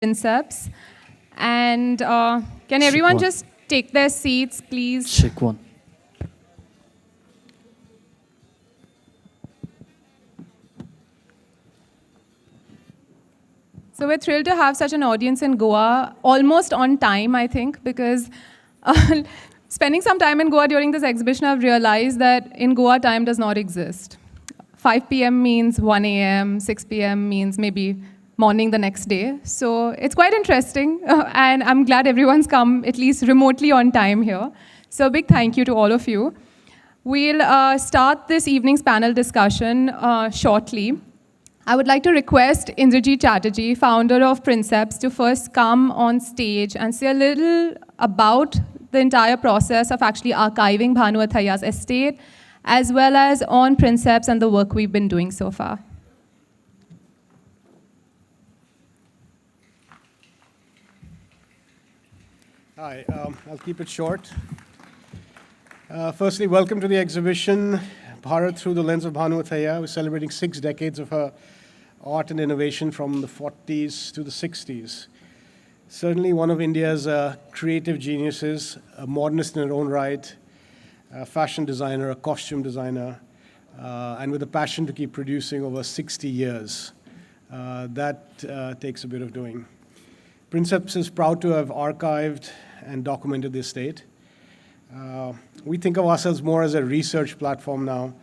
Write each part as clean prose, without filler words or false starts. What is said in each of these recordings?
Prinseps. And can Check everyone one. just take their seats, please? Check one. So we're thrilled to have such an audience in Goa, almost on time, I think, because spending some time in Goa during this exhibition, I've realized that in Goa, time does not exist. 5 p.m. means 1 a.m., 6 p.m. means maybe morning the next day. So it's quite interesting, and I'm glad everyone's come at least remotely on time here. So a big thank you to all of you. We'll start this evening's panel discussion shortly. I would like to request Indrajit Chatterjee, founder of Prinseps, to first come on stage and say a little about the entire process of actually archiving Bhanu Athaiya's estate, as well as on Prinseps and the work we've been doing so far. Hi, I'll keep it short. Firstly, welcome to the exhibition, Bharat Through the Lens of Bhanu Athaiya. We're celebrating 6 decades of her art and innovation from the 40s to the 60s. Certainly one of India's creative geniuses, a modernist in her own right, a fashion designer, a costume designer, and with a passion to keep producing over 60 years. That takes a bit of doing. Princeps is proud to have archived and documented the estate. We think of ourselves more as a research platform now,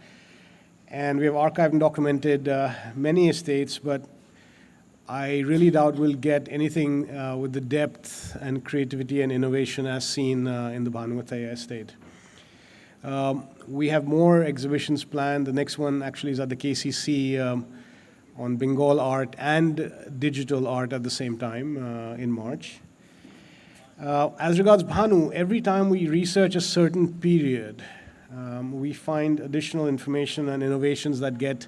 and we have archived and documented many estates, but I really doubt we'll get anything with the depth and creativity and innovation as seen in the Bhanu Athaiya estate. We have more exhibitions planned. The next one actually is at the KCC on Bengal art and digital art at the same time in March. As regards Bhanu, every time we research a certain period, we find additional information and innovations that get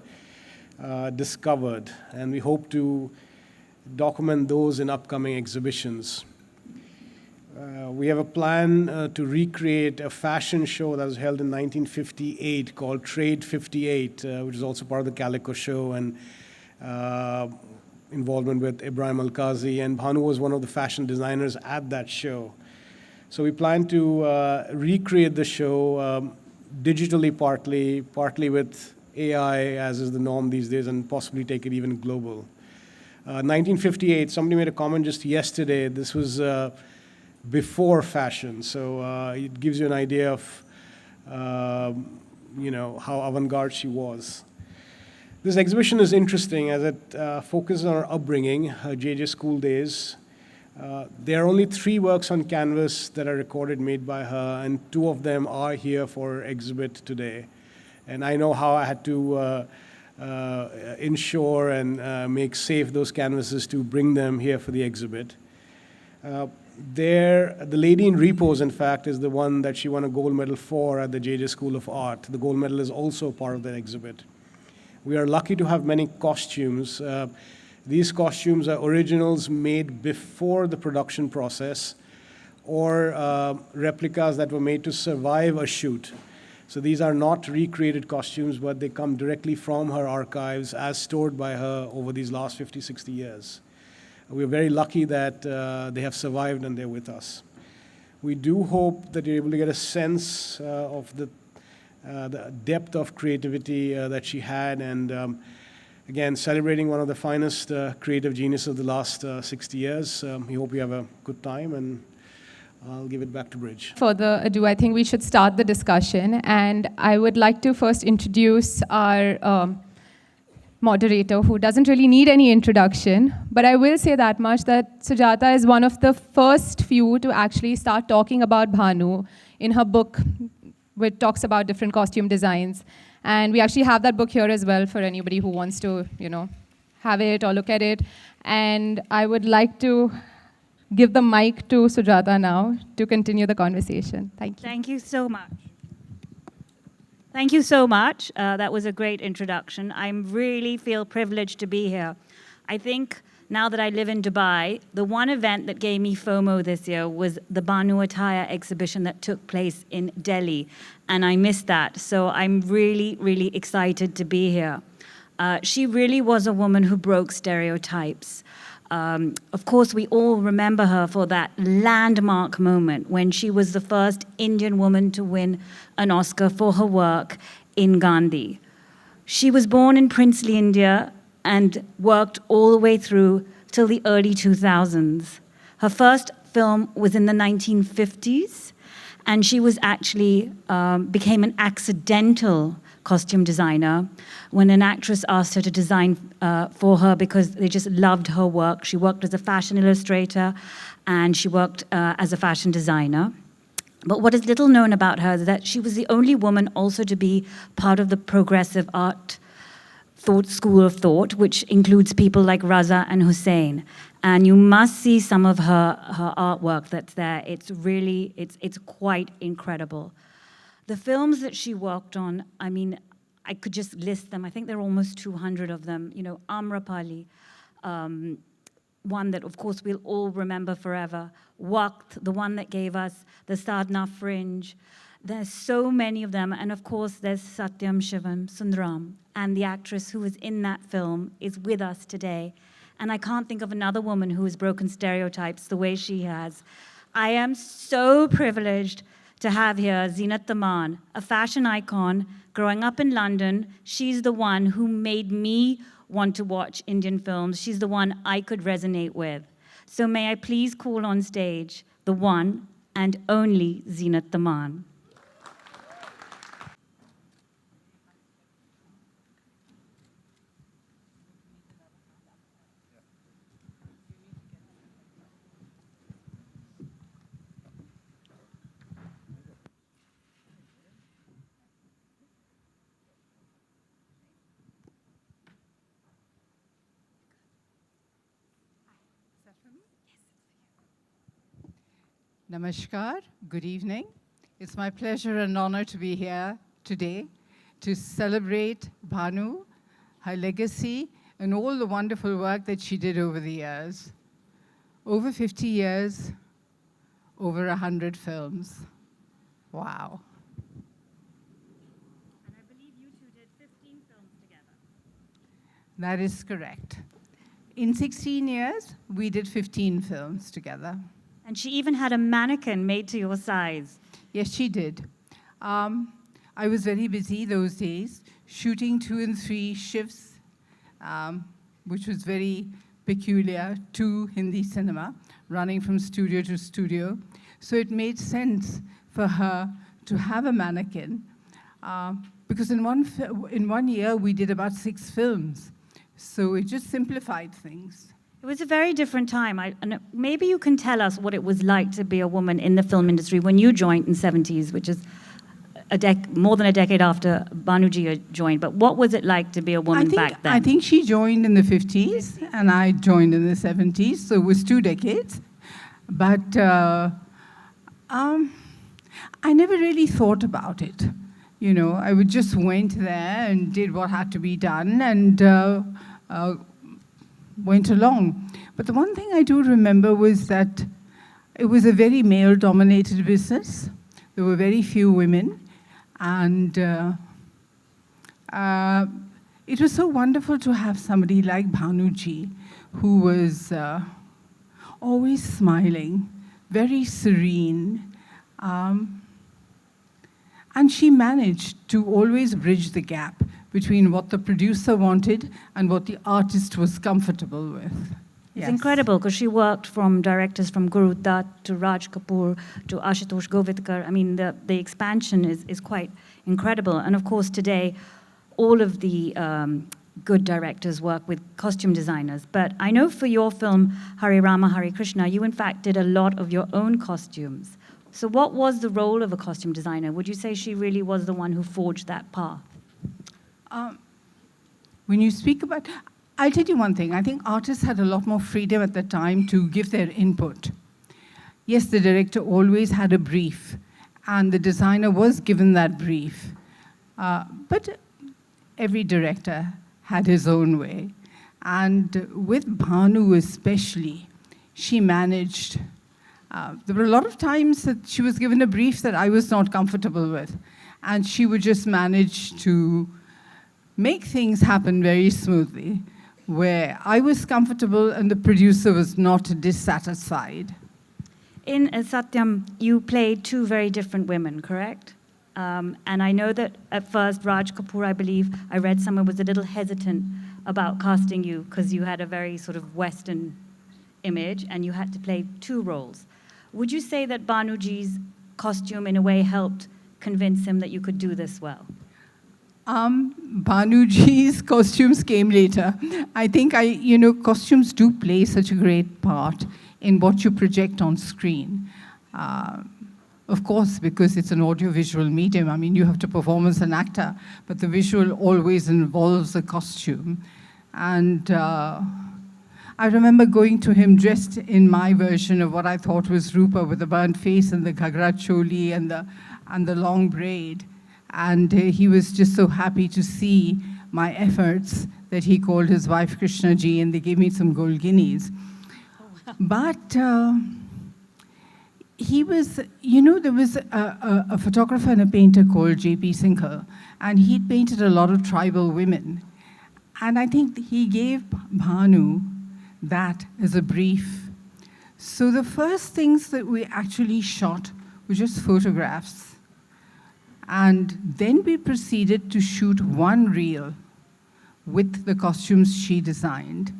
discovered, and we hope to document those in upcoming exhibitions. We have a plan to recreate a fashion show that was held in 1958 called Trade 58, which is also part of the Calico show, and involvement with Ibrahim Al-Qazi, and Bhanu was one of the fashion designers at that show. So we plan to recreate the show digitally partly with AI, as is the norm these days, and possibly take it even global. 1958, somebody made a comment just yesterday, this was before fashion, so it gives you an idea of how avant-garde she was. This exhibition is interesting as it focuses on her upbringing, her JJ school days. There are only 3 works on canvas that are recorded made by her, and 2 of them are here for exhibit today. And I know how I had to ensure and make safe those canvases to bring them here for the exhibit. The lady in repose, in fact, is the one that she won a gold medal for at the JJ School of Art. The gold medal is also part of that exhibit. We are lucky to have many costumes. These costumes are originals made before the production process or replicas that were made to survive a shoot. So these are not recreated costumes, but they come directly from her archives as stored by her over these last 50, 60 years. We're very lucky that they have survived and they're with us. We do hope that you're able to get a sense of the depth of creativity that she had, and again, celebrating one of the finest creative geniuses of the last 60 years. We hope you have a good time, and I'll give it back to Bridge. Further ado, I think we should start the discussion, and I would like to first introduce our moderator, who doesn't really need any introduction, but I will say that much, that Sujata is one of the first few to actually start talking about Bhanu in her book, which talks about different costume designs. And we actually have that book here as well for anybody who wants to, have it or look at it. And I would like to give the mic to Sujata now to continue the conversation. Thank you. Thank you so much. Thank you so much. That was a great introduction. I really feel privileged to be here. I think now that I live in Dubai, the one event that gave me FOMO this year was the Bhanu Athaiya exhibition that took place in Delhi, and I missed that. So I'm really, really excited to be here. She really was a woman who broke stereotypes. Of course, we all remember her for that landmark moment when she was the first Indian woman to win an Oscar for her work in Gandhi. She was born in princely India and worked all the way through till the early 2000s. Her first film was in the 1950s, and she was actually became an accidental costume designer when an actress asked her to design for her because they just loved her work. She worked as a fashion illustrator and she worked as a fashion designer. But what is little known about her is that she was the only woman also to be part of the progressive art school of thought, which includes people like Raza and Hussein. And you must see some of her artwork that's there. It's really, it's quite incredible. The films that she worked on, I mean, I could just list them. I think there are almost 200 of them. You know, Amrapali, one that, of course, we'll all remember forever. Waqt, the one that gave us the Sadhana Fringe. There's so many of them. And, of course, there's Satyam Shivam Sundaram. And the actress who was in that film is with us today. And I can't think of another woman who has broken stereotypes the way she has. I am so privileged to have here Zeenat Aman, a fashion icon, growing up in London. She's the one who made me want to watch Indian films. She's the one I could resonate with. So may I please call on stage the one and only Zeenat Aman. Namaskar, good evening. It's my pleasure and honor to be here today to celebrate Bhanu, her legacy, and all the wonderful work that she did over the years. Over 50 years, over 100 films. Wow. And I believe you two did 15 films together. That is correct. In 16 years, we did 15 films together. And she even had a mannequin made to your size. Yes, she did. I was very busy those days, shooting 2 and 3 shifts, which was very peculiar to Hindi cinema, running from studio to studio. So it made sense for her to have a mannequin, because in one year we did about 6 films. So it just simplified things. It was a very different time. And maybe you can tell us what it was like to be a woman in the film industry when you joined in the 70s, which is more than a decade after Bhanuji joined. But what was it like to be a woman back then? I think she joined in the 50s, and I joined in the 70s, so it was 2 decades. But I never really thought about it. You know, I would just went there and did what had to be done, and went along. But the one thing I do remember was that it was a very male-dominated business. There were very few women. And it was so wonderful to have somebody like Bhanuji, who was always smiling, very serene. And she managed to always bridge the gap between what the producer wanted and what the artist was comfortable with. It's incredible because she worked from directors from Guru Dutt to Raj Kapoor to Ashutosh Govardkar. I mean, the expansion is quite incredible. And of course, today, all of the good directors work with costume designers. But I know for your film, Hare Rama, Hare Krishna, you in fact did a lot of your own costumes. So what was the role of a costume designer? Would you say she really was the one who forged that path? When you speak about, I'll tell you one thing. I think artists had a lot more freedom at the time to give their input. Yes, the director always had a brief, and the designer was given that brief. But every director had his own way. And with Bhanu especially, she managed. There were a lot of times that she was given a brief that I was not comfortable with, and she would just manage to make things happen very smoothly. where I was comfortable and the producer was not dissatisfied. In Satyam, you played two very different women, correct? And I know that at first Raj Kapoor, I believe, I read somewhere, was a little hesitant about casting you because you had a very sort of Western image and you had to play two roles. Would you say that Bhanuji's costume in a way helped convince him that you could do this well? Bhanuji's costumes came later. I think costumes do play such a great part in what you project on screen. Of course, because it's an audiovisual medium. I mean, you have to perform as an actor, but the visual always involves a costume. And I remember going to him dressed in my version of what I thought was Rupa, with the burnt face and the ghagra choli and the long braid. And he was just so happy to see my efforts that he called his wife Krishna ji, and they gave me some gold guineas. But he was, there was a photographer and a painter called J.P. Singhal, and he'd painted a lot of tribal women. And I think he gave Bhanu that as a brief. So the first things that we actually shot were just photographs. And then we proceeded to shoot one reel with the costumes she designed.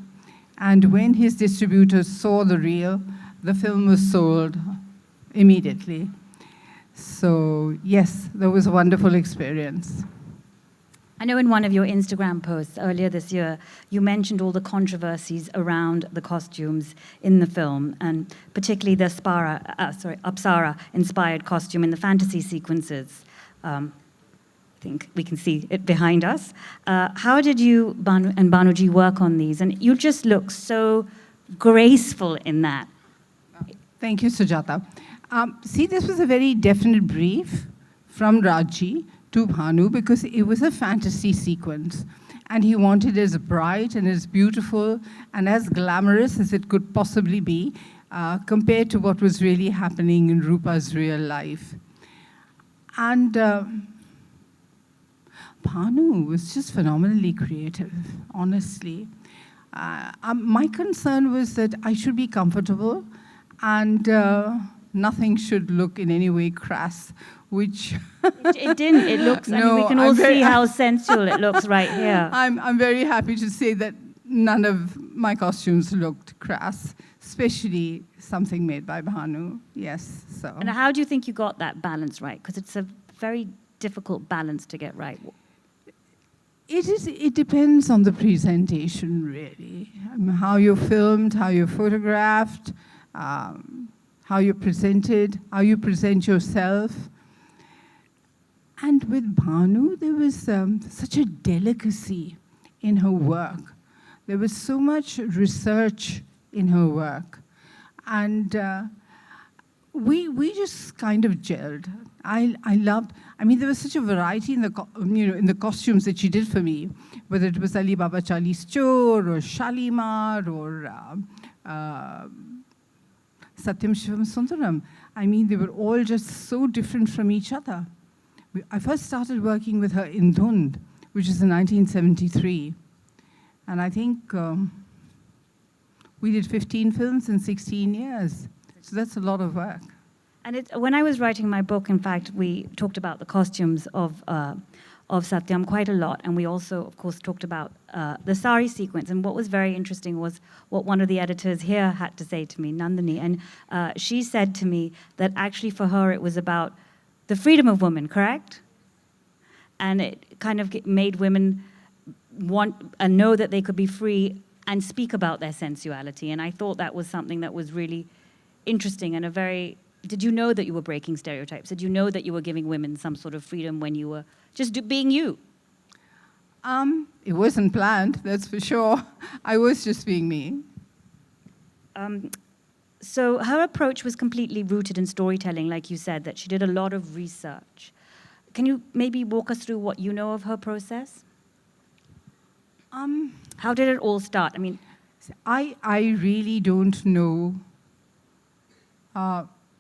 And when his distributors saw the reel, the film was sold immediately. So yes, that was a wonderful experience. I know in one of your Instagram posts earlier this year, you mentioned all the controversies around the costumes in the film, and particularly the Apsara-inspired costume in the fantasy sequences. I think we can see it behind us. How did you and Bhanuji work on these? And you just look so graceful in that. Thank you, Sujata. See, this was a very definite brief from Raji to Bhanu because it was a fantasy sequence. And he wanted it as bright and as beautiful and as glamorous as it could possibly be compared to what was really happening in Rupa's real life. And Bhanu was just phenomenally creative, honestly. My concern was that I should be comfortable and nothing should look in any way crass, which... It didn't. It looks, no, I mean, we can all see how sensual it looks right here. I'm very happy to say that none of my costumes looked crass, especially something made by Bhanu, yes. So. And how do you think you got that balance right? Because it's a very difficult balance to get right. It depends on the presentation, really. How you're filmed, how you're photographed, how you're presented, how you present yourself. And with Bhanu, there was such a delicacy in her work. There was so much research in her work. And we just kind of gelled. I loved, I mean, there was such a variety in the costumes that she did for me, whether it was Ali Baba Chali's Chor or Shalimar or Satyam Shivam Sundaram. I mean, they were all just so different from each other. I first started working with her in Dhund, which is in 1973. And I think we did 15 films in 16 years. So that's a lot of work. And when I was writing my book, in fact, we talked about the costumes of Satyam quite a lot. And we also, of course, talked about the sari sequence. And what was very interesting was what one of the editors here had to say to me, Nandini. And she said to me that actually for her it was about the freedom of women, correct? And it kind of made women want and know that they could be free and speak about their sensuality. And I thought that was something that was really interesting and a very... Did you know that you were breaking stereotypes? Did you know that you were giving women some sort of freedom when you were just being you? It wasn't planned, that's for sure. I was just being me. So her approach was completely rooted in storytelling, like you said, that she did a lot of research. Can you maybe walk us through what you know of her process? How did it all start? I mean, I really don't know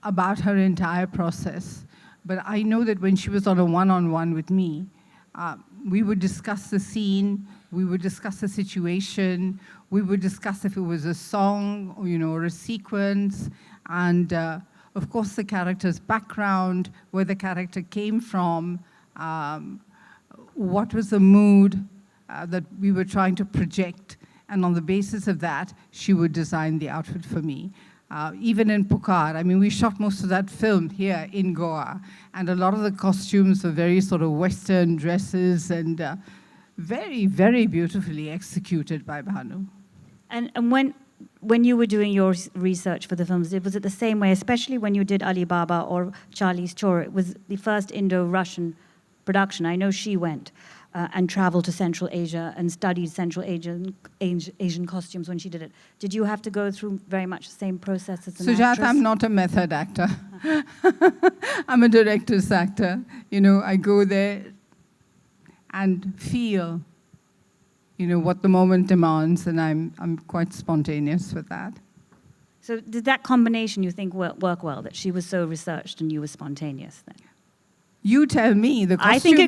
about her entire process, but I know that when she was on a one-on-one with me, we would discuss the scene, We would discuss the situation. We would discuss if it was a song, or, or a sequence, and of course the character's background, where the character came from, what was the mood that we were trying to project, and on the basis of that, she would design the outfit for me. Even in Pukar, I mean, we shot most of that film here in Goa, and a lot of the costumes were very sort of Western dresses and very, very beautifully executed by Bhanu. And when you were doing your research for the films, was it the same way, especially when you did Ali Baba or Charlie's Tour? It was the first Indo-Russian production. I know she went and traveled to Central Asia and studied Central Asian costumes when she did it. Did you have to go through very much the same process as an Sujata, actress? I'm not a method actor. I'm a director's actor. I go there and feel, what the moment demands, and I'm quite spontaneous with that. So did that combination, you think, work well, that she was so researched and you were spontaneous then? You tell me. The costume, I think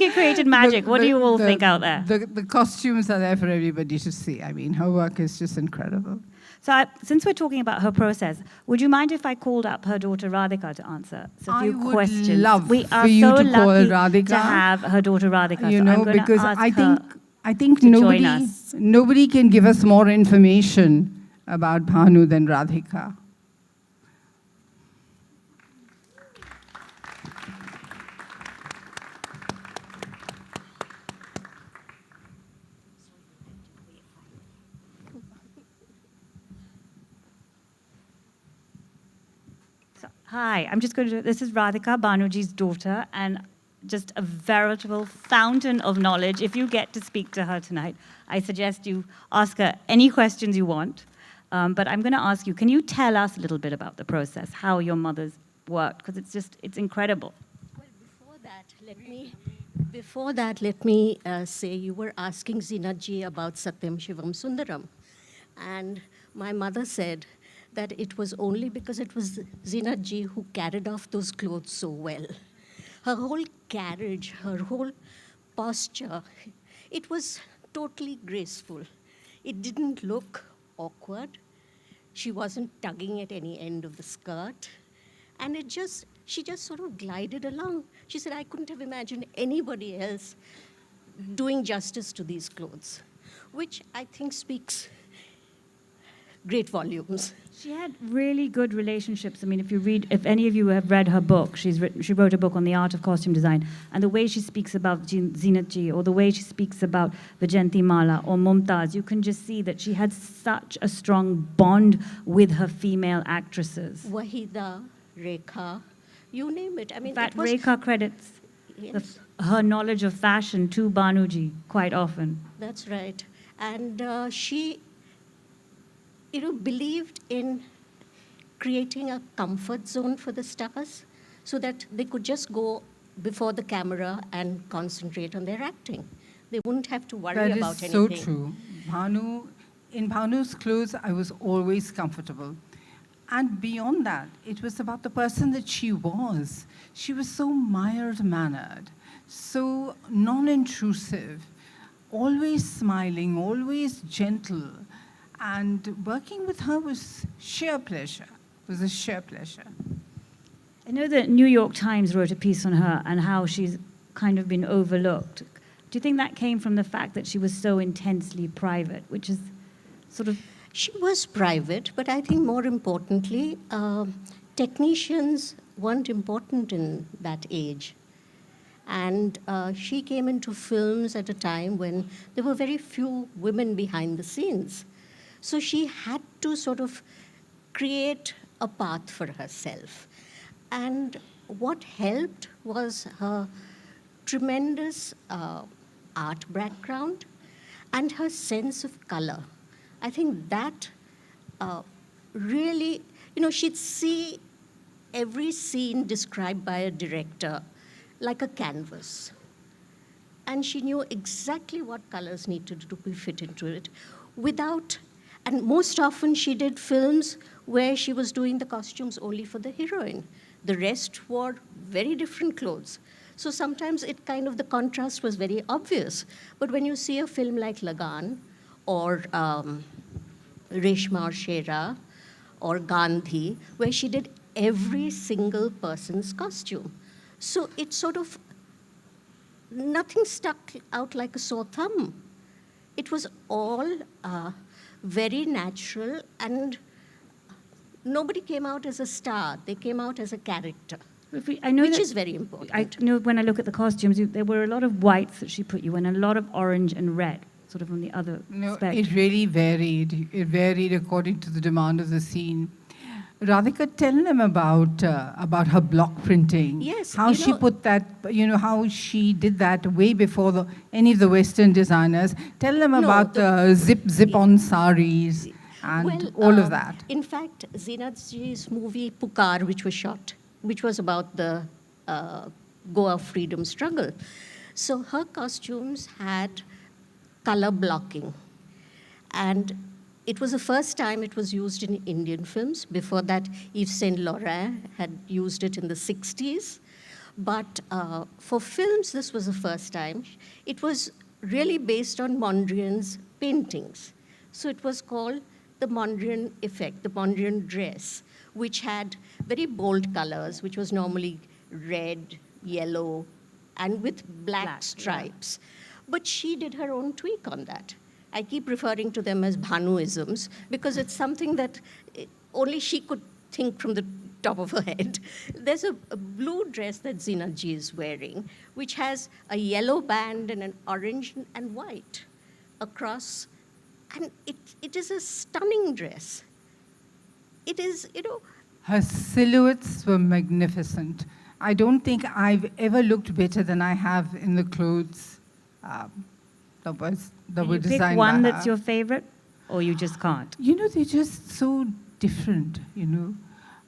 it created magic. What do you all think out there? The costumes are there for everybody to see. I mean, her work is just incredible. So since we're talking about her process, would you mind if I called up her daughter Radhika to answer a few questions? I would love we for are you so to call lucky Radhika. to have her daughter Radhika. So I'm going because to ask I think to join us. nobody can give us more information about Bhanu than Radhika. Hi, I'm just going to, this is Radhika, Bhanuji's daughter, and just a veritable fountain of knowledge. If you get to speak to her tonight, I suggest you ask her any questions you want. But I'm going to ask you, can you tell us a little bit about the process, how your mother's worked? Because it's incredible. Well, before that, let me say you were asking Zeenat ji about Satyam Shivam Sundaram. And my mother said that it was only because it was Zeenat ji who carried off those clothes so well. Her whole carriage, her whole posture, it was totally graceful. It didn't look awkward. She wasn't tugging at any end of the skirt. And she just sort of glided along. She said, I couldn't have imagined anybody else doing justice to these clothes, which I think speaks great volumes. She had really good relationships. I mean, if any of you have read her book, she wrote a book on the art of costume design, and the way she speaks about Zeenat ji, or the way she speaks about Vajayanti Mala or Mumtaz, you can just see that she had such a strong bond with her female actresses. Wahida, Rekha, you name it. I mean, in fact, it was, Rekha credits yes, her knowledge of fashion to Bhanuji quite often. that's right. And she believed in creating a comfort zone for the stars so that they could just go before the camera and concentrate on their acting. They wouldn't have to worry about anything. That is so true. In Bhanu's clothes, I was always comfortable. And beyond that, it was about the person that she was. She was so mild-mannered, so non-intrusive, always smiling, always gentle. And working with her was sheer pleasure. It was a sheer pleasure. I know that New York Times wrote a piece on her and how she's kind of been overlooked. Do you think that came from the fact that she was so intensely private, which is sort of... She was private, but I think more importantly, technicians weren't important in that age. And she came into films at a time when there were very few women behind the scenes. So she had to sort of create a path for herself. And what helped was her tremendous art background and her sense of color. I think that really, she'd see every scene described by a director like a canvas. And she knew exactly what colors needed to be fit into it and most often she did films where she was doing the costumes only for the heroine. The rest wore very different clothes. So sometimes it kind of, the contrast was very obvious. But when you see a film like Lagaan or Reshma or Shera or Gandhi, where she did every single person's costume. So it sort of, nothing stuck out like a sore thumb. It was all very natural, and nobody came out as a star. They came out as a character, which is very important. I know when I look at the costumes, there were a lot of whites that she put you in, and a lot of orange and red, sort of on the other No, spectrum. it really varied. It varied according to the demand of the scene. Radhika, tell them about her block printing. Yes, How she put that, how she did that way before any of the Western designers. Tell them about the zip-on saris and all of that. In fact, Zeenat Ji's movie Pukar, which was shot, which was about the Goa freedom struggle. So her costumes had color blocking. And it was the first time it was used in Indian films. Before that, Yves Saint Laurent had used it in the 60s. But for films, this was the first time. It was really based on Mondrian's paintings. So it was called the Mondrian effect, the Mondrian dress, which had very bold colors, which was normally red, yellow, and with black stripes. Yeah. But she did her own tweak on that. I keep referring to them as Bhanuisms because it's something that only she could think from the top of her head. There's a blue dress that Zeenat Ji is wearing, which has a yellow band and an orange and white across. And it is a stunning dress. It is, Her silhouettes were magnificent. I don't think I've ever looked better than I have in the clothes that were designed by her. Pick one that's your favorite, or you just can't? They're just so different,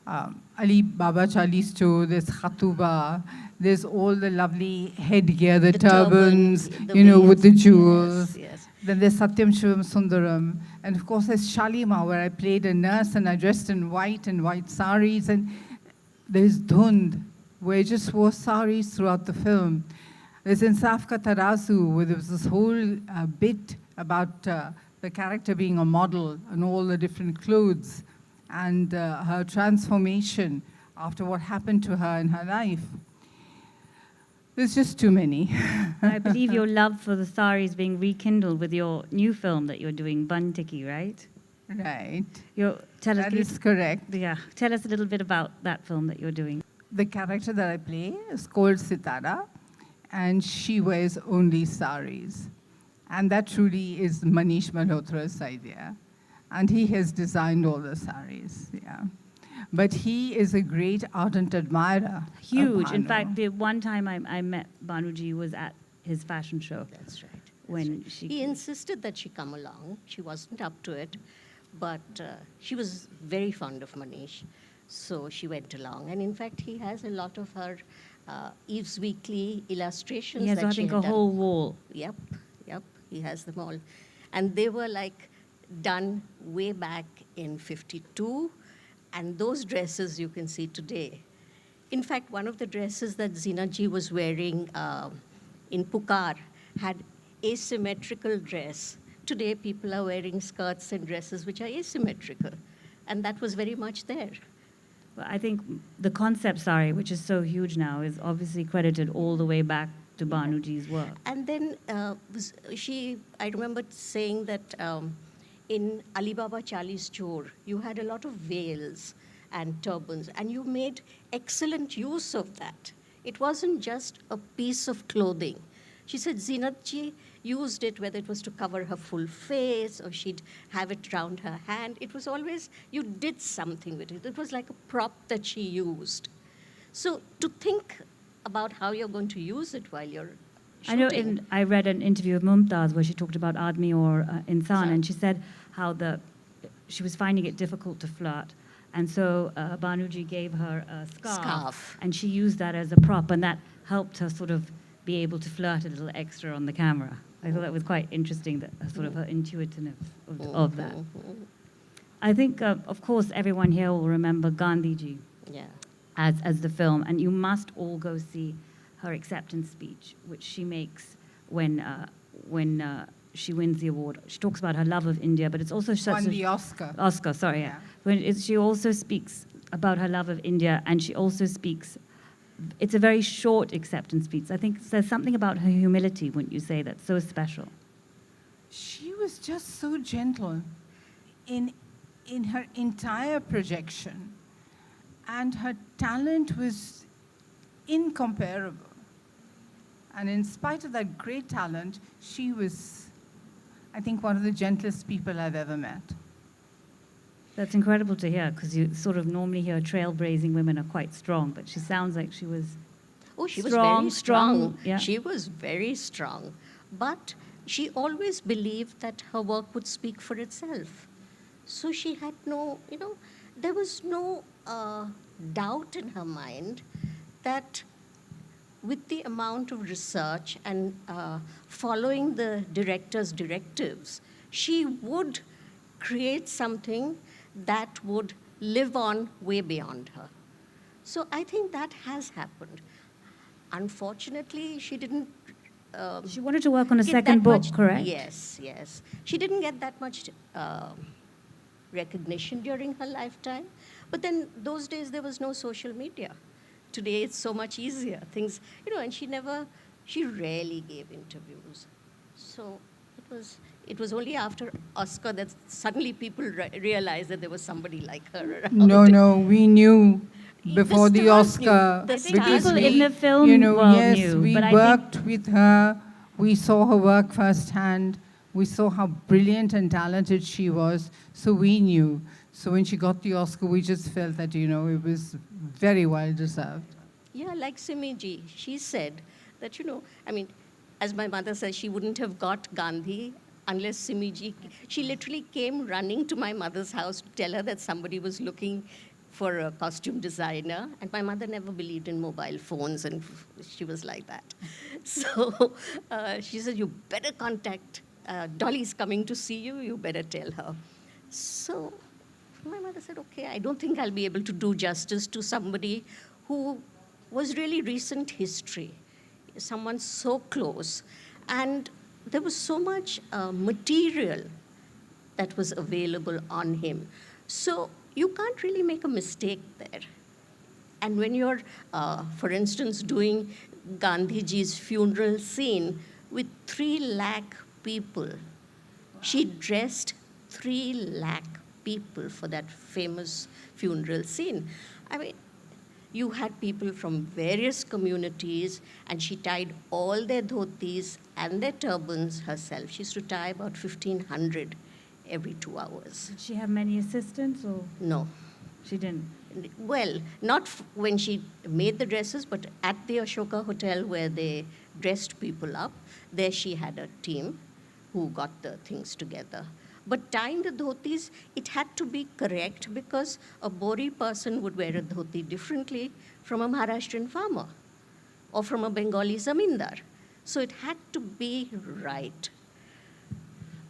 Ali Baba Chali store, there's Khatuba, there's all the lovely headgear, the turbans, with the jewels. Yes. Then there's Satyam Shivam Sundaram. And of course there's Shalima, where I played a nurse and I dressed in white and white saris. And there's Dhund, where I just wore saris throughout the film. There's Insaf Ka Tarazu, where there was this whole bit about the character being a model and all the different clothes and her transformation after what happened to her in her life. There's just too many. I believe your love for the sari is being rekindled with your new film that you're doing, Ban Tiki, right? Right. That is correct. Yeah. Tell us a little bit about that film that you're doing. The character that I play is called Sitara, and she wears only saris. And that truly is Manish Malhotra's idea. And he has designed all the saris, yeah. But he is a great ardent admirer. Huge. In fact, the one time I met Bhanuji was at his fashion show. That's right. When he insisted that she come along. She wasn't up to it, but she was very fond of Manish. So she went along. And in fact, he has a lot of her Eve's Weekly illustrations. He has, that I she think, had a done. whole wall. Yep. He has them all. And they were like done way back in 52. And those dresses you can see today. In fact, one of the dresses that Zeenat Ji was wearing in Pukar had asymmetrical dress. Today, people are wearing skirts and dresses which are asymmetrical. And that was very much there. Well, I think the concept sari, which is so huge now, is obviously credited all the way back to Bhanuji's work. And then I remember saying that in Alibaba Chali's Chor, you had a lot of veils and turbans, and you made excellent use of that. It wasn't just a piece of clothing. She said Zeenat Ji used it, whether it was to cover her full face or she'd have it around her hand. It was always, you did something with it. It was like a prop that she used. So to think about how you're going to use it while you're shooting. I read an interview of Mumtaz where she talked about Admi or Insan, and she said how she was finding it difficult to flirt. And so Bhanuji gave her a scarf, and she used that as a prop, and that helped her sort of be able to flirt a little extra on the camera. I thought that was quite interesting, that sort of her intuitiveness of that. I think, of course, everyone here will remember Gandhi ji as the film, and you must all go see her acceptance speech, which she makes when she wins the award. She talks about her love of India, but it's also such Won the Oscar. Oscar, sorry, yeah. She also speaks about her love of India, and she also speaks. It's a very short acceptance speech. I think there's something about her humility, wouldn't you say, that's so special? She was just so gentle in her entire projection, and her talent was incomparable. And in spite of that great talent, she was, I think, one of the gentlest people I've ever met. That's incredible to hear, because you sort of normally hear trailblazing women are quite strong, but she sounds like she was Oh, she was strong, very strong. yeah. She was very strong. But she always believed that her work would speak for itself. So she had no, there was no doubt in her mind that with the amount of research and following the director's directives, she would create something that would live on way beyond her. So I think that has happened. Unfortunately, she didn't She wanted to work on a get second that book, much- correct? Yes, yes. She didn't get that much recognition during her lifetime. But then those days there was no social media. Today it's so much easier. Things, and she rarely gave interviews. So it was only after Oscar that suddenly people realized that there was somebody like her around. No, we knew The before the stars knew. Oscar. The I think stars people knew. in the film world yes, knew, we but I worked with her. We saw her work firsthand. We saw how brilliant and talented she was, so we knew. So when she got the Oscar, we just felt that, it was very well deserved. Yeah, like Simiji, she said that, as my mother says, she wouldn't have got Gandhi unless Simiji, she literally came running to my mother's house to tell her that somebody was looking for a costume designer. And my mother never believed in mobile phones, and she was like that. So she said, you better contact, Dolly's coming to see you, you better tell her. So my mother said, okay, I don't think I'll be able to do justice to somebody who was really recent history, someone so close. And there was so much material that was available on him. So you can't really make a mistake there. And when you're, for instance, doing Gandhiji's funeral scene with 3 lakh people, she dressed 3 lakh people for that famous funeral scene. I mean, you had people from various communities, and she tied all their dhotis and their turbans herself. She used to tie about 1,500 every 2 hours. Did she have many assistants, or No. she didn't? Well, not when she made the dresses, but at the Ashoka Hotel where they dressed people up, there she had a team who got the things together. But tying the dhotis, it had to be correct, because a Bori person would wear a dhoti differently from a Maharashtrian farmer or from a Bengali zamindar. So it had to be right.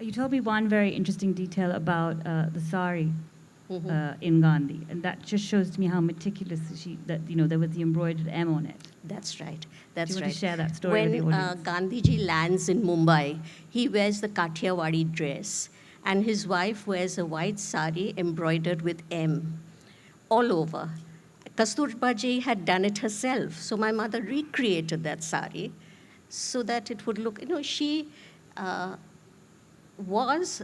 You told me one very interesting detail about the sari in Gandhi, and that just shows to me how meticulous there was the embroidered M on it. That's right. That's Do you right. want to share that story with the When audience? Gandhiji lands in Mumbai, he wears the Kathiawadi dress, and his wife wears a white sari embroidered with M all over. Kasturba ji had done it herself, so my mother recreated that sari so that it would look, she was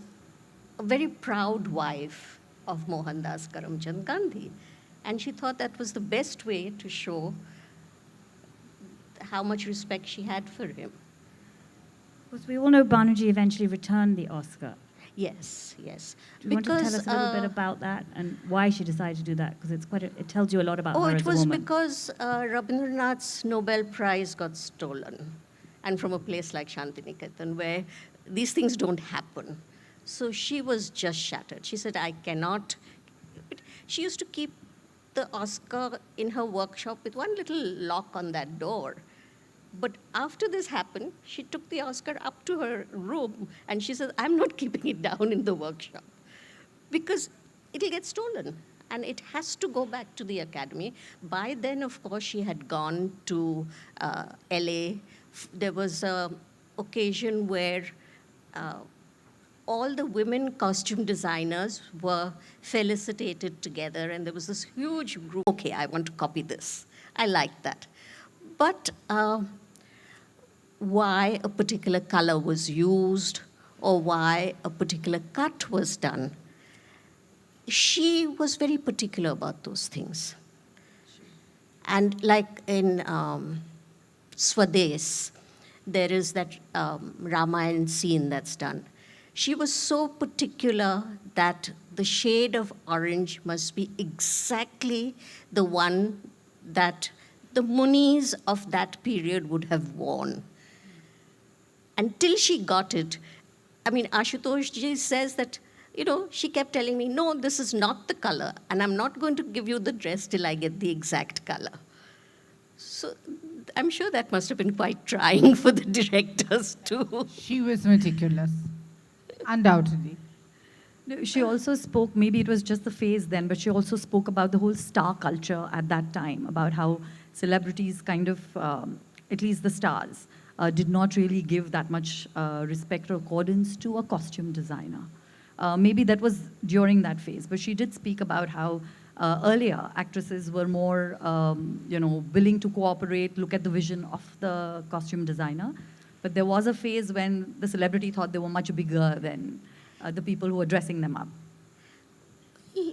a very proud wife of Mohandas Karamchand Gandhi, and she thought that was the best way to show how much respect she had for him. Because we all know Banerjee eventually returned the Oscar. Yes, yes. Do you want to tell us a little bit about that and why she decided to do that? Because it tells you a lot about her it as a was woman. because Rabindranath's Nobel Prize got stolen, and from a place like Shantiniketan, where these things don't happen. So she was just shattered. She said, I cannot. She used to keep the Oscar in her workshop with one little lock on that door. But after this happened, she took the Oscar up to her room, and she said, I'm not keeping it down in the workshop because it'll get stolen. And it has to go back to the academy. By then, of course, she had gone to LA. There was a occasion where all the women costume designers were felicitated together, and there was this huge group. Okay, I want to copy this. I like that. But why a particular color was used or why a particular cut was done, she was very particular about those things. And like in Swades, there is that Ramayana scene that's done. She was so particular that the shade of orange must be exactly the one that the munis of that period would have worn. Until she got it, I mean, Ashutosh ji says that, you know, she kept telling me, no, this is not the color, and I'm not going to give you the dress till I get the exact color. So I'm sure that must have been quite trying for the directors too. She was meticulous, undoubtedly. No, she also spoke, maybe it was just the phase then, but she also spoke about the whole star culture at that time, about how celebrities kind of, at least the stars, did not really give that much respect or accordance to a costume designer. Maybe that was during that phase, but she did speak about how earlier actresses were more, willing to cooperate, look at the vision of the costume designer. But there was a phase when the celebrity thought they were much bigger than the people who were dressing them up.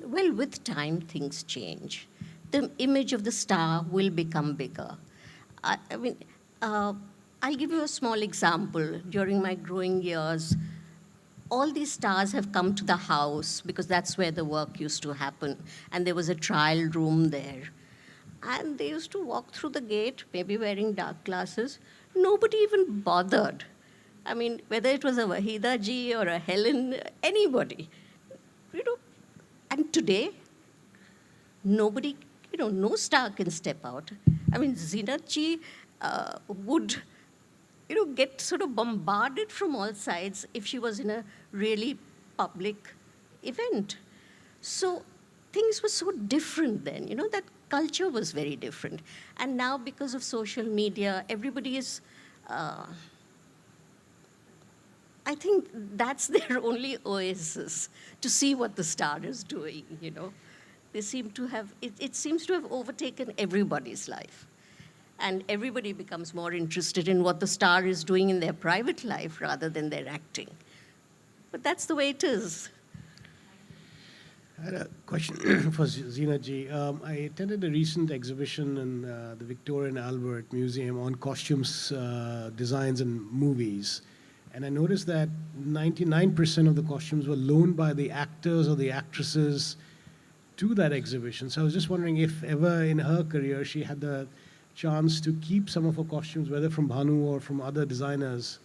Well, with time, things change. The image of the star will become bigger. I'll give you a small example. During my growing years, all these stars have come to the house because that's where the work used to happen. And there was a trial room there. And they used to walk through the gate, maybe wearing dark glasses. Nobody even bothered. I mean, whether it was a Wahida ji or a Helen, anybody. And today, nobody, no star can step out. I mean, Zeenat ji would get sort of bombarded from all sides if she was in a really public event. So things were so different then, that culture was very different. And now because of social media, everybody is, I think that's their only oasis, to see what the star is doing, They seem to have, it seems to have overtaken everybody's life. And everybody becomes more interested in what the star is doing in their private life rather than their acting. But that's the way it is. I had a question for Zeenat ji. I attended a recent exhibition in the Victoria and Albert Museum on costumes, designs, and movies. And I noticed that 99% of the costumes were loaned by the actors or the actresses to that exhibition. So I was just wondering if ever in her career she had the chance to keep some of her costumes, whether from Bhanu or from other designers.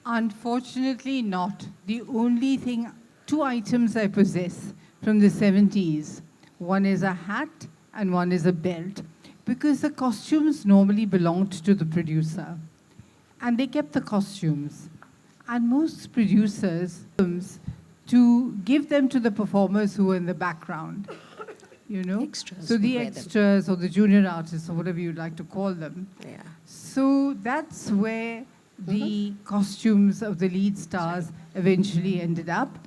Unfortunately not. The only thing, 2 items I possess from the 70s. One is a hat and one is a belt. Because the costumes normally belonged to the producer. And they kept the costumes. And most producers, to give them to the performers who were in the background. Extras So the would wear them. extras or the junior artists or whatever you'd like to call them. Yeah. So that's where the costumes of the lead stars eventually ended up.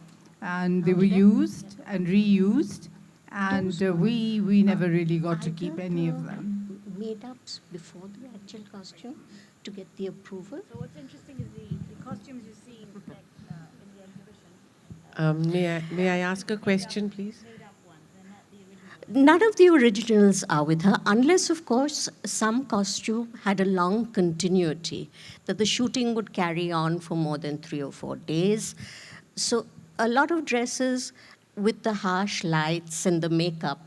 And they were used and reused. And we never really got to keep any of them. Made-ups before the actual costume to get the approval. So what's interesting is the costumes you see in the exhibition. May I ask a question, please? None of the originals are with her, unless, of course, some costume had a long continuity, that the shooting would carry on for more than 3 or 4 days. So a lot of dresses with the harsh lights and the makeup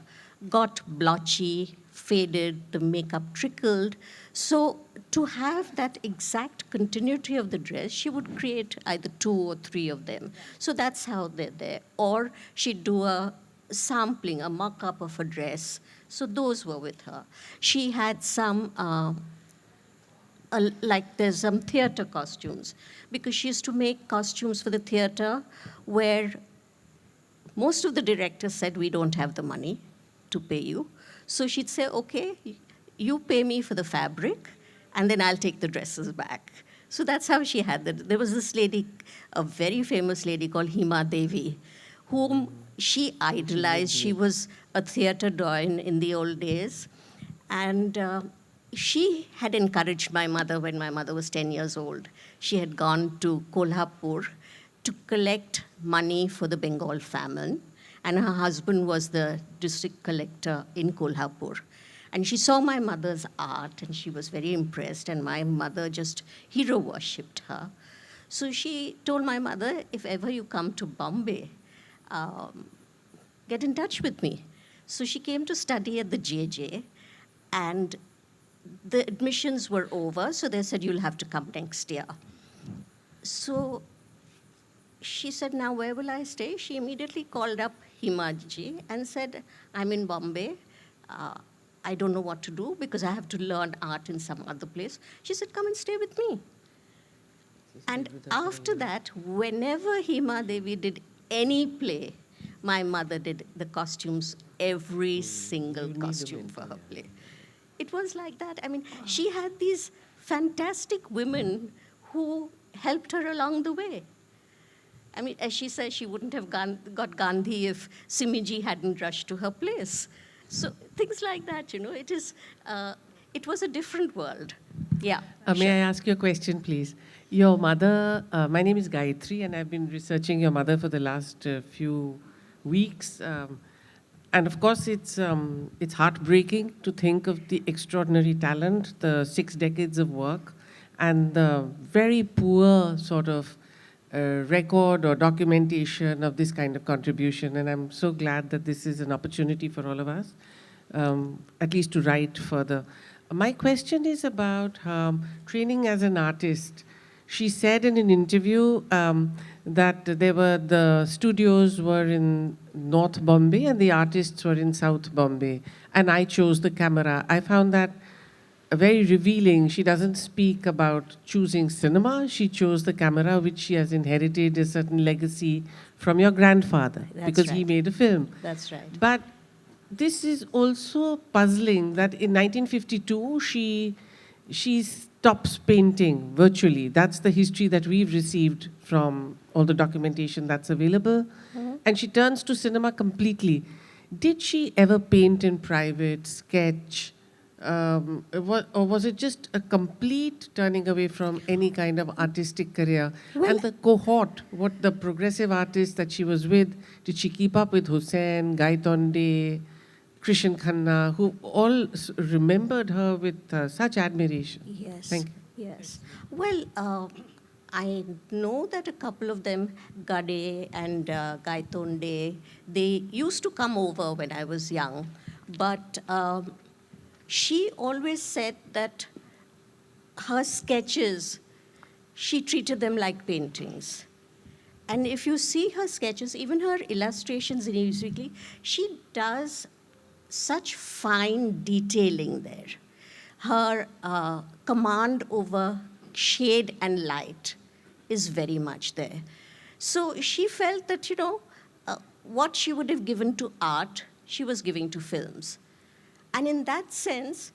got blotchy, faded, the makeup trickled. So to have that exact continuity of the dress, she would create either 2 or 3 of them. So that's how they're there. Or she'd do a sampling, a mock-up of a dress. So those were with her. She had some, like there's some theater costumes, because she used to make costumes for the theater where most of the directors said, we don't have the money to pay you. So she'd say, okay, you pay me for the fabric, and then I'll take the dresses back. So that's how she had that. There was this lady, a very famous lady called Hima Devi, whom she idolized. She was a theater doyenne in the old days. And she had encouraged my mother when my mother was 10 years old. She had gone to Kolhapur to collect money for the Bengal famine. And her husband was the district collector in Kolhapur. And she saw my mother's art, and she was very impressed, and my mother just hero worshipped her. So she told my mother, if ever you come to Bombay, get in touch with me. So she came to study at the JJ, and the admissions were over, so they said, you'll have to come next year. So she said, now where will I stay? She immediately called up Himaji and said, I'm in Bombay. I don't know what to do because I have to learn art in some other place. She said, come and stay with me. And after that, whenever Hima Devi did any play, my mother did the costumes, every single costume for her play. It was like that. I mean, she had these fantastic women who helped her along the way. I mean, as she says, she wouldn't have got Gandhi if Simiji hadn't rushed to her place. So things like that, you know, it was a different world. Yeah. May I ask you a question, please? Your mother, my name is Gayatri, and I've been researching your mother for the last few weeks. And of course, it's heartbreaking to think of the extraordinary talent, the 6 decades of work, and the very poor sort of record or documentation of this kind of contribution. And I'm so glad that this is an opportunity for all of us, at least to write further. My question is about training as an artist. She said in an interview that the studios were in North Bombay and the artists were in South Bombay, and I chose the camera. I found that very revealing. She doesn't speak about choosing cinema. She chose the camera, which she has inherited a certain legacy from your grandfather. That's because right. he made a film. That's right. But this is also puzzling that in 1952, she stops painting virtually. That's the history that we've received from all the documentation that's available. Mm-hmm. And she turns to cinema completely. Did she ever paint in private, sketch? Or was it just a complete turning away from any kind of artistic career? Well, and the cohort, what the progressive artists that she was with, did she keep up with Hussain, Gaitonde, Krishan Khanna, who all remembered her with such admiration? Yes. Thank you. Yes. Well, I know that a couple of them, Gade and Gaitonde, they used to come over when I was young, but she always said that her sketches, she treated them like paintings. And if you see her sketches, even her illustrations in Newsweekly, she does such fine detailing there. Her command over shade and light is very much there. So she felt that, you know, what she would have given to art, she was giving to films. And in that sense,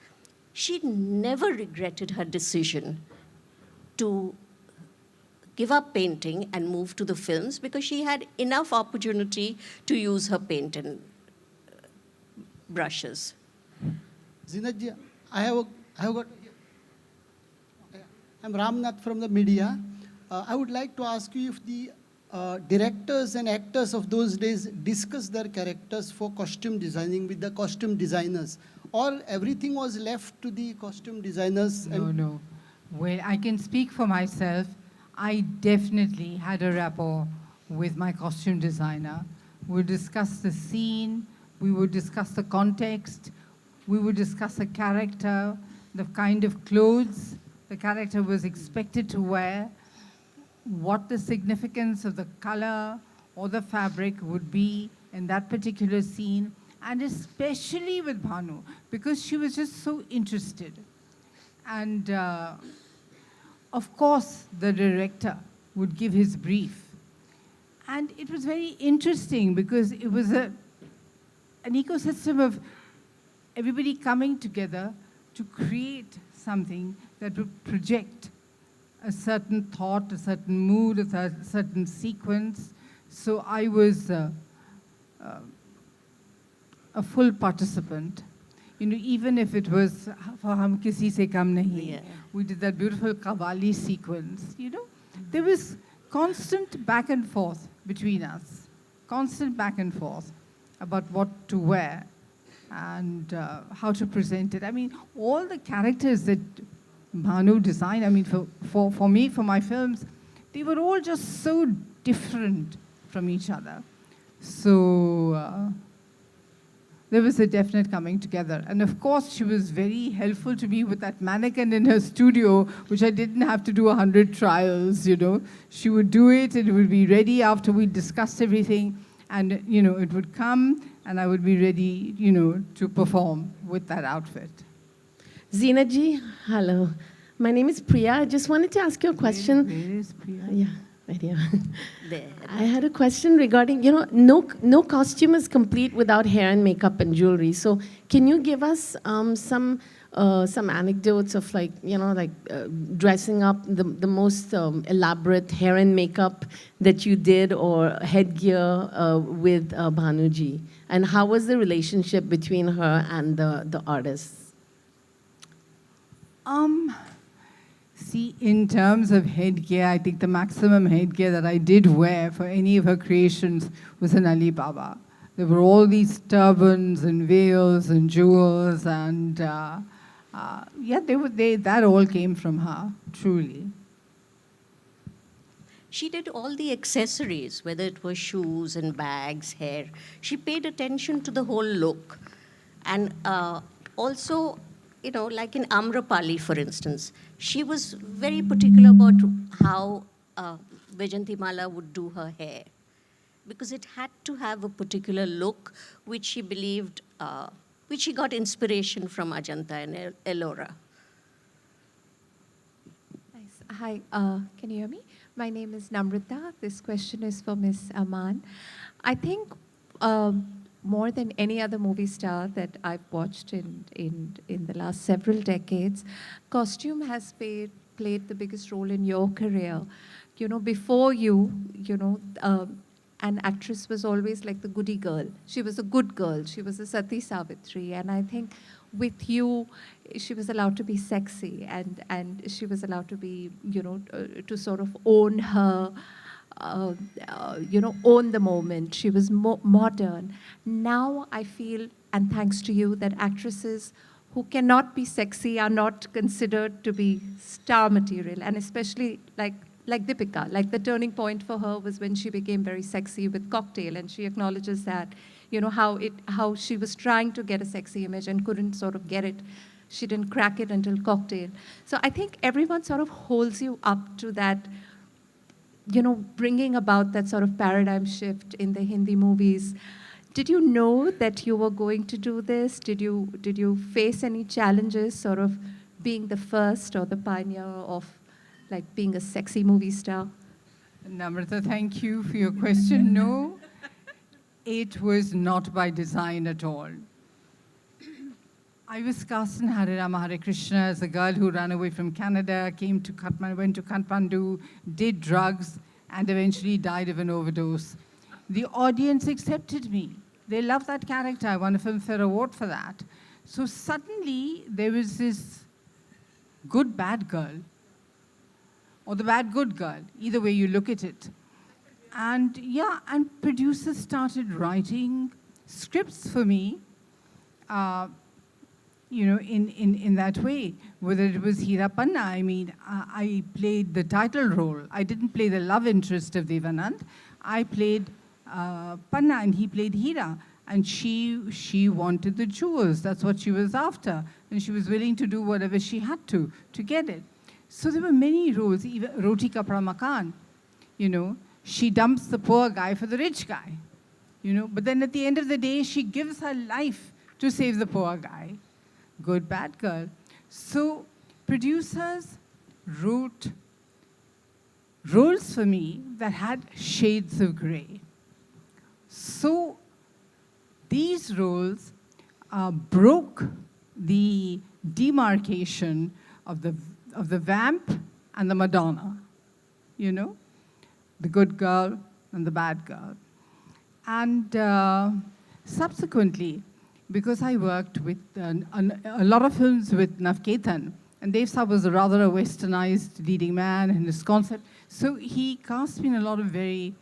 she never regretted her decision to give up painting and move to the films because she had enough opportunity to use her paint and brushes. Zeenat ji, I have got. I'm Ramnath from the media. I would like to ask you if the directors and actors of those days discuss their characters for costume designing with the costume designers, or everything was left to the costume designers? No. Well, I can speak for myself. I definitely had a rapport with my costume designer. We would discuss the scene, we would discuss the context, we would discuss the character, the kind of clothes the character was expected to wear, what the significance of the color or the fabric would be in that particular scene, and especially with Bhanu, because she was just so interested. And of course, the director would give his brief. And it was very interesting because it was an ecosystem of everybody coming together to create something that would project a certain thought, a certain mood, a certain sequence. So I was a full participant. You know, even if it was for Hum Kisi Se Kam Nahi, we did that beautiful Qawwali sequence, you know. There was constant back and forth between us, constant back and forth about what to wear and how to present it. I mean, all the characters that Bhanu designed, I mean, for me, for my films, they were all just so different from each other. So there was a definite coming together. And of course, she was very helpful to me with that mannequin in her studio, which I didn't have to do 100 trials, you know. She would do it, and it would be ready after we discussed everything. And, you know, it would come, and I would be ready, you know, to perform with that outfit. Zeenat ji, hello. My name is Priya. I just wanted to ask you a question. Where is Priya? Yeah, right here. There. I had a question regarding, you know, no costume is complete without hair and makeup and jewelry. So can you give us some anecdotes of, like, you know, like dressing up the most elaborate hair and makeup that you did, or headgear with Bhanuji? And how was the relationship between her and the artists? See, in terms of headgear, I think the maximum headgear that I did wear for any of her creations was an Ali Baba. There were all these turbans and veils and jewels, and yeah, that all came from her, truly. She did all the accessories, whether it was shoes and bags, hair. She paid attention to the whole look. And also, you know, like in Amrapali, for instance, she was very particular about how Vajantimala would do her hair, because it had to have a particular look, which she believed, which she got inspiration from Ajanta and Ellora. Nice. Hi, can you hear me? My name is Namrita. This question is for Ms. Aman. I think more than any other movie star that I've watched in the last several decades, costume has played the biggest role in your career. You know, before you, you know, an actress was always like the goody girl. She was a good girl. She was a Sati Savitri. And I think with you, she was allowed to be sexy, and she was allowed to be, you know, to sort of own her, you know, own the moment. She was modern. Now I feel, and thanks to you, that actresses who cannot be sexy are not considered to be star material, and especially like Deepika. Like, the turning point for her was when she became very sexy with Cocktail, and she acknowledges that, you know, how she was trying to get a sexy image and couldn't sort of get it. She didn't crack it until Cocktail. So I think everyone sort of holds you up to that, you know, bringing about that sort of paradigm shift in the Hindi movies. Did you know that you were going to do this? Did you face any challenges, sort of being the first or the pioneer of, like, being a sexy movie star? Namrata, thank you for your question. No, it was not by design at all. I was cast in Hare Rama Hare Krishna as a girl who ran away from Canada, went to Kathmandu, did drugs, and eventually died of an overdose. The audience accepted me. They loved that character. I won a Filmfare Award for that. So suddenly, there was this good bad girl, or the bad good girl, either way you look at it. And yeah, and producers started writing scripts for me, you know, in that way. Whether it was Hira Panna, I mean, I played the title role. I didn't play the love interest of Devanand. I played Panna, and he played Hira. And she wanted the jewels. That's what she was after. And she was willing to do whatever she had to get it. So there were many roles, even Roti Kapra Makan, you know. She dumps the poor guy for the rich guy, you know. But then at the end of the day, she gives her life to save the poor guy. Good, bad girl. So producers wrote roles for me that had shades of gray. So these roles broke the demarcation of the vamp and the Madonna, you know, the good girl and the bad girl. And subsequently, because I worked with a lot of films with Navketan, and Dev Saab was rather a westernized leading man in his concept, so he cast me in a lot of very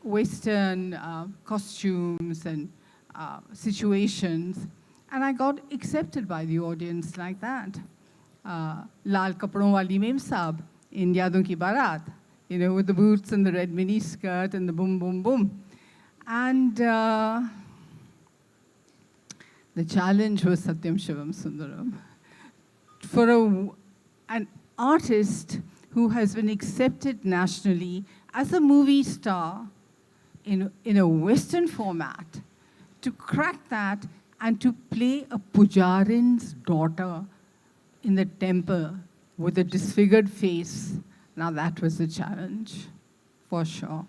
Western costumes and situations, and I got accepted by the audience like that. Lal Kapdon Wali Mem Saab in Yadon Ki Bharat, you know, with the boots and the red mini skirt and the boom, boom, boom. And the challenge was Satyam Shivam Sundaram. For an artist who has been accepted nationally as a movie star in a Western format, to crack that and to play a pujarin's daughter in the temple with a disfigured face, now that was a challenge, for sure.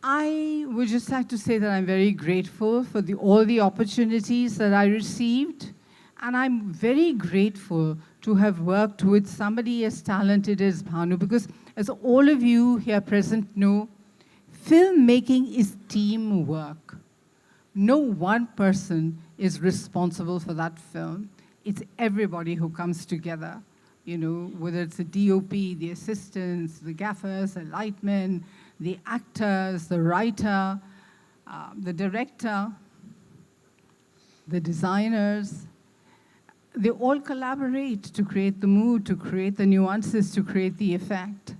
I would just like to say that I'm very grateful for all the opportunities that I received. And I'm very grateful to have worked with somebody as talented as Bhanu, because as all of you here present know, filmmaking is teamwork. No one person is responsible for that film. It's everybody who comes together, you know, whether it's the DOP, the assistants, the gaffers, the lightmen, the actors, the writer, the director, the designers. They all collaborate to create the mood, to create the nuances, to create the effect.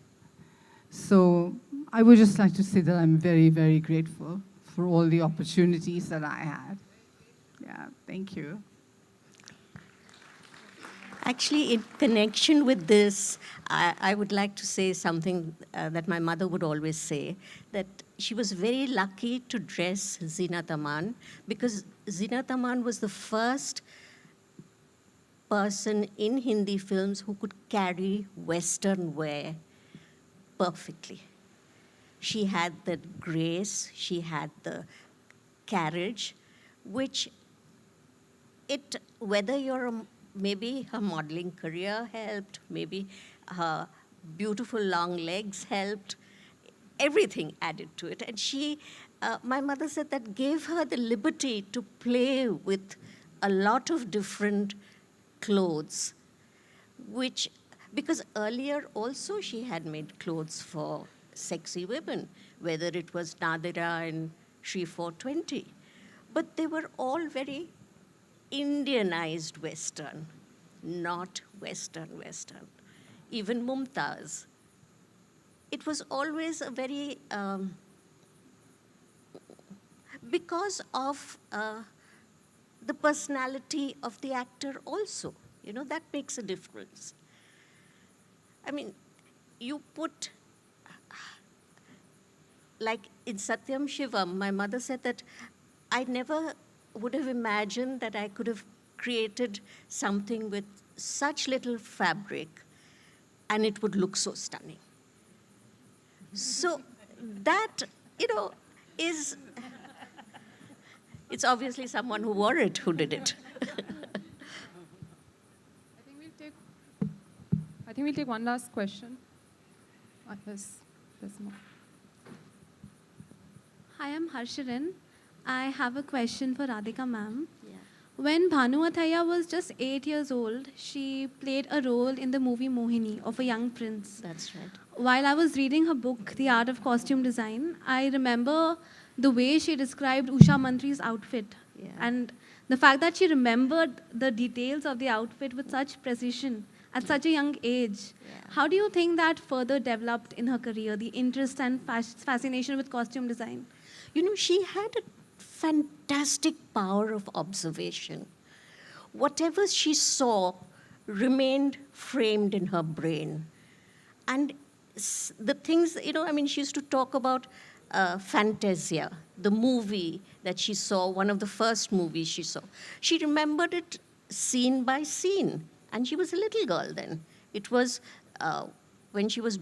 So I would just like to say that I'm very, very grateful for all the opportunities that I had. Yeah, thank you. Actually, in connection with this, I would like to say something that my mother would always say, that she was very lucky to dress Zeenat Aman, because Zeenat Aman was the first person in Hindi films who could carry Western wear perfectly. She had the grace, she had the carriage, which whether you're maybe her modeling career helped, maybe her beautiful long legs helped, everything added to it. And she, my mother said that gave her the liberty to play with a lot of different clothes, because earlier also she had made clothes for sexy women, whether it was Nadira and Shri 420. But they were all very Indianized Western, not Western. Even Mumtaz. It was always a very, because of the personality of the actor also. You know, that makes a difference. I mean, you put, like in Satyam Shivam, my mother said that I never would have imagined that I could have created something with such little fabric and it would look so stunning. So that, you know, it's obviously someone who wore it who did it. I think we'll take one last question. There's more. Hi, I'm Harsharan. I have a question for Radhika ma'am. Yeah. When Bhanu Athaiya was just 8 years old, she played a role in the movie Mohini of a young prince. That's right. While I was reading her book, The Art of Costume Design, I remember the way she described Usha Mantri's outfit. Yeah. And the fact that she remembered the details of the outfit with such precision at such a young age. Yeah. How do you think that further developed in her career, the interest and fascination with costume design? You know, she had a fantastic power of observation. Whatever she saw remained framed in her brain. And the things, you know, I mean, she used to talk about Fantasia, the movie that she saw, one of the first movies she saw. She remembered it scene by scene, and she was a little girl then. It was when she was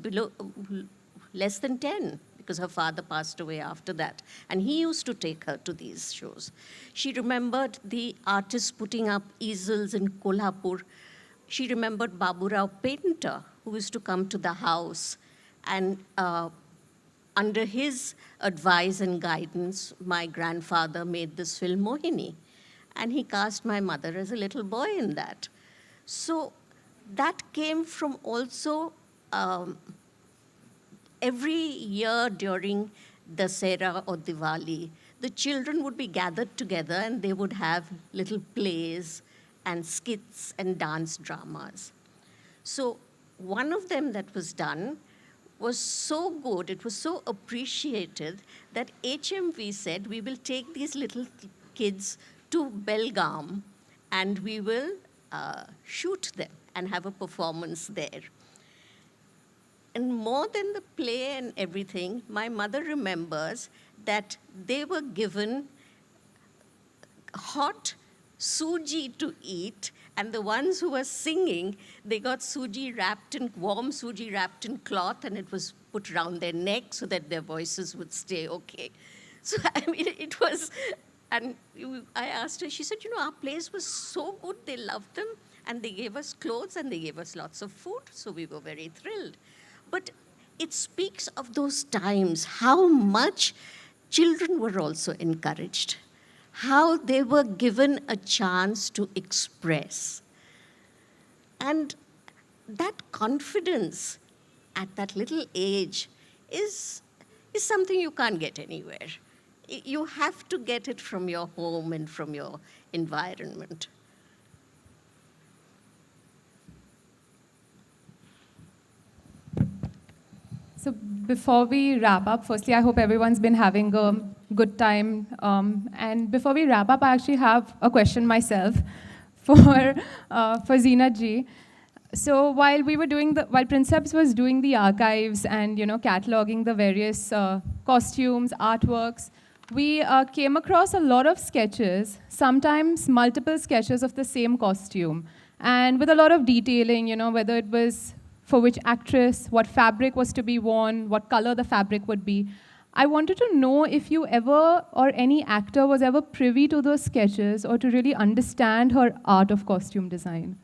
less than 10, because her father passed away after that. And he used to take her to these shows. She remembered the artists putting up easels in Kolhapur. She remembered Babu Rao Painter, who used to come to the house. And under his advice and guidance, my grandfather made this film Mohini. And he cast my mother as a little boy in that. So that came from also every year during Dasera or Diwali, the children would be gathered together and they would have little plays and skits and dance dramas. So one of them that was done was so good, it was so appreciated that HMV said, we will take these little kids to Belgaum and we will shoot them and have a performance there. And more than the play and everything, my mother remembers that they were given hot suji to eat, and the ones who were singing, they got warm suji wrapped in cloth, and it was put around their neck so that their voices would stay okay. So, I mean, it was, and I asked her, she said, our plays were so good, they loved them, and they gave us clothes, and they gave us lots of food, so we were very thrilled. But it speaks of those times, how much children were also encouraged, how they were given a chance to express. And that confidence at that little age is something you can't get anywhere. You have to get it from your home and from your environment. So before we wrap up, firstly, I hope everyone's been having a good time. And before we wrap up, I actually have a question myself for Zeenat ji. So while Prinseps was doing the archives and cataloging the various costumes, artworks, we came across a lot of sketches, sometimes multiple sketches of the same costume, and with a lot of detailing, whether it was for which actress, what fabric was to be worn, what color the fabric would be. I wanted to know if you ever, or any actor was ever privy to those sketches or to really understand her art of costume design.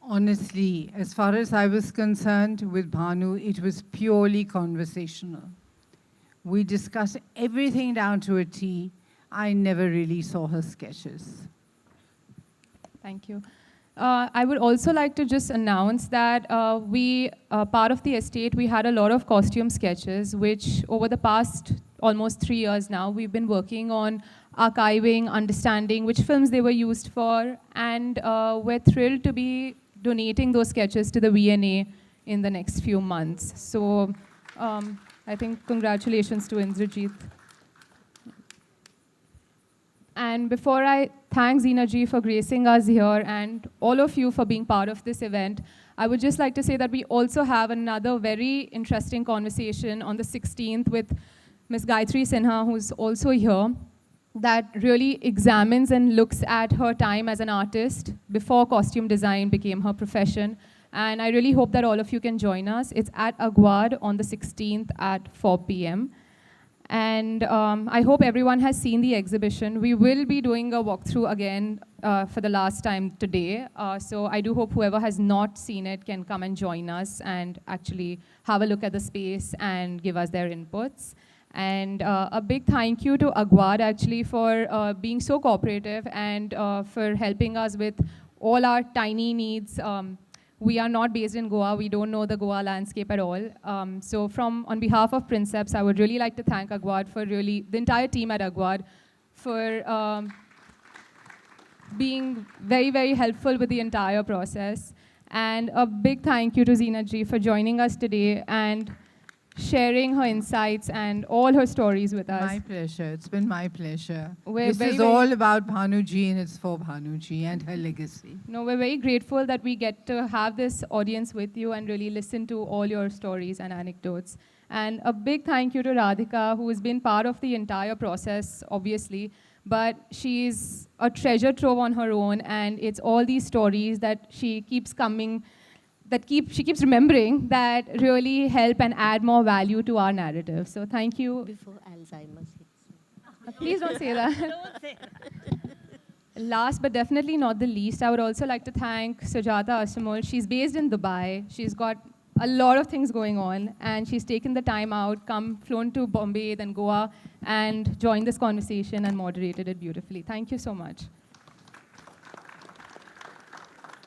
Honestly, as far as I was concerned with Bhanu, it was purely conversational. We discussed everything down to a T. I never really saw her sketches. Thank you. I would also like to just announce that part of the estate, we had a lot of costume sketches, which over the past almost 3 years now, we've been working on archiving, understanding which films they were used for, and we're thrilled to be donating those sketches to the V&A in the next few months. So I think congratulations to Indrajit. And before I thank Zeenat ji for gracing us here and all of you for being part of this event, I would just like to say that we also have another very interesting conversation on the 16th with Ms. Gayatri Sinha, who's also here, that really examines and looks at her time as an artist before costume design became her profession. And I really hope that all of you can join us. It's at Agwad on the 16th at 4 p.m. And I hope everyone has seen the exhibition. We will be doing a walkthrough again for the last time today. So I do hope whoever has not seen it can come and join us and actually have a look at the space and give us their inputs. And a big thank you to Agwad actually for being so cooperative and for helping us with all our tiny needs. We are not based in Goa. We don't know the Goa landscape at all. So on behalf of Prinseps, I would really like to thank Agwad for the entire team at Agwad for being very, very helpful with the entire process. And a big thank you to Zeenat ji for joining us today and sharing her insights and all her stories with us. My pleasure. It's been my pleasure. We're This is all about Bhanu ji, and it's for Bhanu ji and her legacy. No, we're very grateful that we get to have this audience with you and really listen to all your stories and anecdotes. And a big thank you to Radhika, who has been part of the entire process, obviously, but she's a treasure trove on her own, and it's all these stories that she keeps coming, she keeps remembering, that really help and add more value to our narrative. So thank you. Before Alzheimer's hits. Please don't say that. Don't say that. Last but definitely not the least, I would also like to thank Sujata Assomull. She's based in Dubai. She's got a lot of things going on, and she's taken the time out, flown to Bombay, then Goa, and joined this conversation and moderated it beautifully. Thank you so much.